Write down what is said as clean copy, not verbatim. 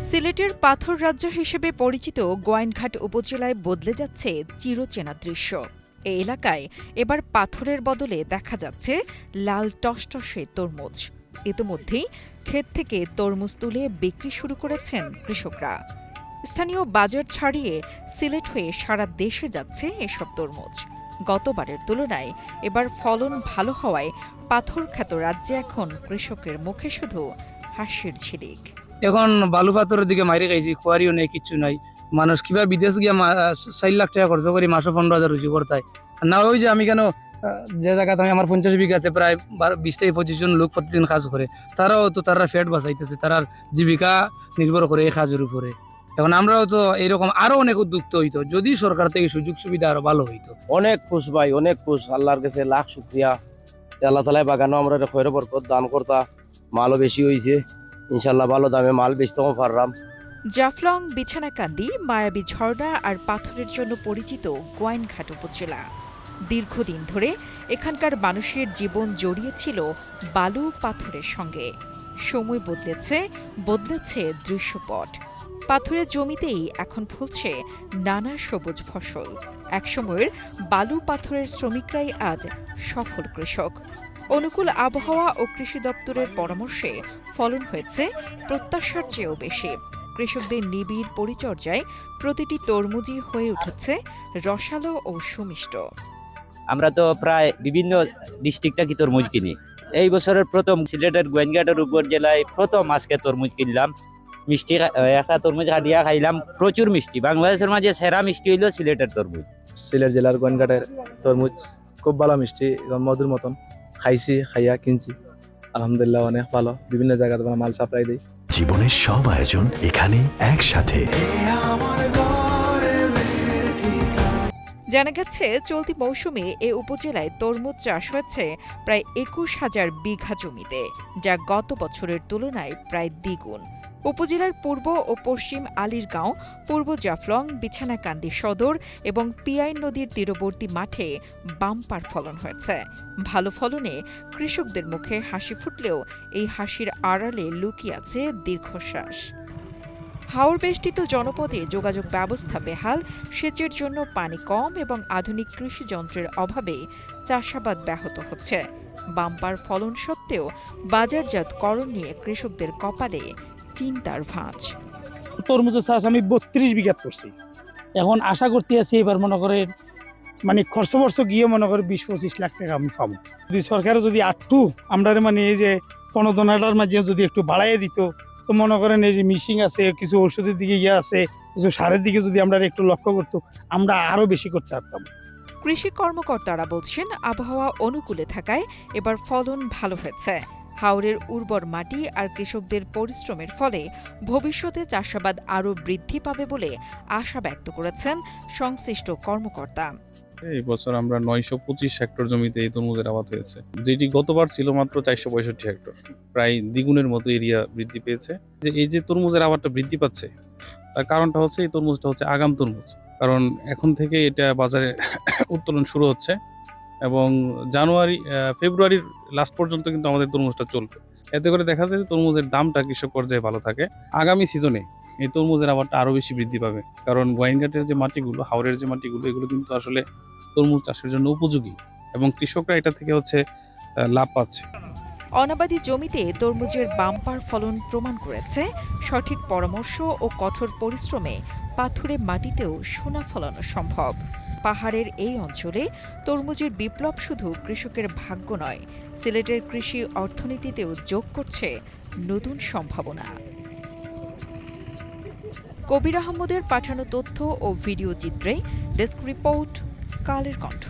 সিলেটের পাথর রাজ্য হিসেবে পরিচিত গোয়াইনঘাট উপজেলায় বদলে যাচ্ছে চিরচেনা দৃশ্য। এই এলাকায় এবার পাথরের বদলে দেখা যাচ্ছে লাল টসটসে তরমুজ। ইতিমধ্যেই ক্ষেত থেকে তরমুজ তুলে বিক্রি শুরু করেছেন কৃষকরা। স্থানীয় বাজার ছাড়িয়ে সিলেট হয়ে সারা দেশে যাচ্ছে এসব তরমুজ। গতবারের তুলনায় এবার ফলন ভালো হওয়ায় পাথর খ্যাত রাজ্যে এখন কৃষকের মুখে শুধু হাসির ঝিলিক। এখন বালু পাথরের দিকে মারি খাইছি, খোয়ারিও নেই, কিচ্ছু নাই। মানুষ কিবা বিদেশ গিয়া 4 লাখ টাকা খরচ করি মাসে 15,000 রুজি করতায় না। ওই যে আমি কেন যে জায়গাতে আমি আমার 50 বিঘা আছে, প্রায় 20 থেকে 25 জন লোক প্রতিদিন কাজ করে, তারাও তো তারা ফ্যাট বাঁচাইতেছে, তারার জীবিকা নির্ভর করে এই কাজের উপরে। এখন আমরাও তো এইরকম আরো অনেক উদ্যুক্ত হইতো যদি সরকার থেকে সুযোগ সুবিধা আরো ভালো হইতো। অনেক খুশ ভাই, অনেক খুশ। আল্লাহর কাছে লাখ শুক্রিয়া। আল্লাহ তালায় বাগানো আমরা খৈর বরকত দান করতা, মালও বেশি হয়েছে। ইনশাল্লাহ ভালো দামে মাল বেচতেও পারলাম। জাফলং, বিছানাকান্দি, মায়াবী ঝর্ণা আর পাথরের জন্য পরিচিত গোয়াইনঘাট উপজেলা। দীর্ঘদিন ধরে এখানকার মানুষের জীবন জড়িয়েছিল বালু পাথরের সঙ্গে। সময় বদলেছে দৃশ্যপট। পাথরের জমিতেই এখন ফলছে নানা সবুজ ফসল। একসময়ের বালু পাথরের শ্রমিকরাই আজ সফল কৃষক। অনুকূল আবহাওয়া ও কৃষি দপ্তরের পরামর্শে ফলন হয়েছে প্রত্যাশার চেয়েও বেশি। কৃষকদের নিবিড় পরিচর্যায় প্রতিটি তরমুজই হয়ে উঠেছে রসালো ও সুমিষ্ট। আমরা তো প্রায় বিভিন্ন ডিস্ট্রিক্ট থেকে তরমুজ কিনি। এই বছরের প্রথম সিলেটের গোয়াইনঘাটের উপজেলায় প্রথম আজকে তরমুজ কিনলাম। মিষ্টি একটা তরমুজ হাদিয়া খাইলাম, প্রচুর মিষ্টি। বাংলাদেশের মাঝে সেরা মিষ্টি হইল সিলেটের তরমুজ। সিলেট জেলার গোয়াইনঘাটের তরমুজ খুব ভালো মিষ্টি, মধুর মতন। খাইছি, খাইয়া কিনছি, আলহামদুলিল্লাহ অনেক ভালো। বিভিন্ন জায়গাতে মাল সাপ্লাই দেয়। জীবনের সব আয়োজন এখানে একসাথে। জানা গেছে চলতি মৌসুমে এ উপজেলায় তরমুজ চাষ হয়েছে প্রায় 21,000 বিঘা জমিতে, যা গত বছরের তুলনায় প্রায় দ্বিগুণ। উপজেলার পূর্ব ও পশ্চিম আলীরগাঁও, পূর্ব জাফলং, বিছানাকান্দি সদর এবং পিয়াই নদীর তীরবর্তী মাঠে বাম্পার ফলন হয়েছে। ভালো ফলনে কৃষকদের মুখে হাসি ফুটলেও এই হাসির আড়ালে লুকিয়ে আছে দীর্ঘশ্বাস। হাওর বেষ্টিত জনপদে যোগাযোগ ব্যবস্থা বেহাল, সেচের জন্য পানি কম এবং আধুনিক কৃষি যন্ত্রের অভাবে চাষাবাদ ব্যাহত হচ্ছে। বাম্পার ফলন সত্ত্বেও বাজারজাতকরণ নিয়ে কৃষকদের কপালে চিন্তার ভাঁজ। তরমুজের চাষ আমি 32 বিঘা করছি। এখন আশা করতে আছি এবার মনে করেন খরচ গিয়ে মনে করে 20-25 লাখ টাকা আমি পাবো। যদি সরকারে যদি আটটু আমরা এই যে প্রণোদনাটার মাধ্যমে যদি একটু বাড়াইয়ে দিত, তো মনে করেন এই যে মিশিং আছে, কিছু ওষুধের দিকে আছে, কিছু সারের দিকে যদি আমরা একটু লক্ষ্য করতো, আমরা আরো বেশি করতে পারতাম। কৃষি কর্মকর্তারা বলছেন আবহাওয়া অনুকূলে থাকায় এবার ফলন ভালো হয়েছে। হাওরের উর্বর মাটি আর কৃষকদের পরিশ্রমের ফলে ভবিষ্যতে চাষাবাদ আরও বৃদ্ধি পাবে বলে আশা ব্যক্ত করেছেন সংশ্লিষ্ট কর্মকর্তা। এই বছর আমরা 925 হেক্টর জমিতে এই তরমুজের আবাদ হয়েছে, যেটি গতবার ছিল মাত্র 465 হেক্টর। প্রায় দ্বিগুণের মতো এরিয়া বৃদ্ধি পেয়েছে। যে এই যে তরমুজের আবাদটা বৃদ্ধি পাচ্ছে, তার কারণটা হচ্ছে এই তরমুজটা হচ্ছে আগাম তরমুজ। কারণ এখন থেকে এটা বাজারে উত্তোলন শুরু হচ্ছে এবং ফেব্রুয়ারির লাস্ট পর্যন্ত কিন্তু আমাদের তরমুজটা চলবে। এতে করে দেখা যায় তরমুজের দামটা কৃষক পর্যায়ে ভালো থাকে। আগামী সিজনে এই তরমুজের আবারটা আরো বেশি বৃদ্ধি পাবে, কারণ গোয়াইনঘাটের যে মাটিগুলো, হাওরের যে মাটিগুলো, এগুলো কিন্তু আসলে তরমুজ চাষের জন্য উপযোগী এবং কৃষকরা এটা থেকে লাভ পাচ্ছে। অনাবাদি জমিতে তরমুজের বাম্পার ফলন প্রমাণ করেছে সঠিক পরামর্শ ও কঠোর পরিশ্রমে পাথুরে মাটিতেও সোনা ফলানো সম্ভব। পাহাড়ের এই অঞ্চলে তরমুজের বিপ্লব শুধু কৃষকের ভাগ্য নয়, সিলেটের কৃষি অর্থনীতিতেও যোগ করছে নতুন সম্ভাবনা। কবির আহমদের পাঠানো তথ্য ও ভিডিও চিত্রে ডেস্ক রিপোর্ট, কালের কণ্ঠ।